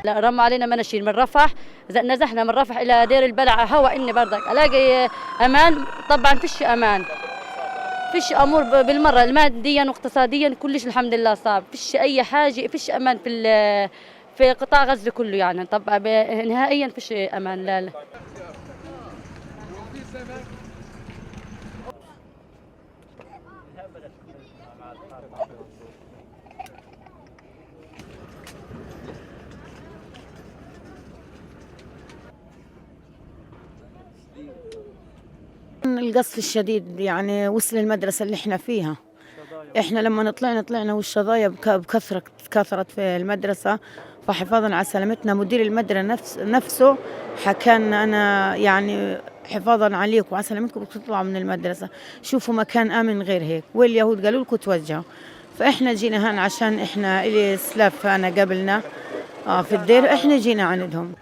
لا، رموا علينا مناشير من رفح. نزحنا من رفح الى دير البلع. هوا اني برضك الاقي امان؟ طبعا فيش امان، فيش امور بالمره، ماديا واقتصاديا كلش الحمد لله صعب، فيش اي حاجه، فيش امان في قطاع غزه كله يعني. طبعا نهائيا فيش امان. لا لا. القصف الشديد يعني وصل المدرسة اللي احنا فيها. احنا لما طلعنا والشظايا كثرت في المدرسة. فحفاظا على سلامتنا مدير المدرسة نفسه حكى لنا أنا يعني حفاظا عليكم وعلى سلامتكم بتطلعوا من المدرسة، شوفوا مكان آمن غير هيك، واليهود قالوا لكم توجهوا. فاحنا جينا هون عشان احنا إلي سلاف أنا قبلنا في الدير، احنا جينا عندهم.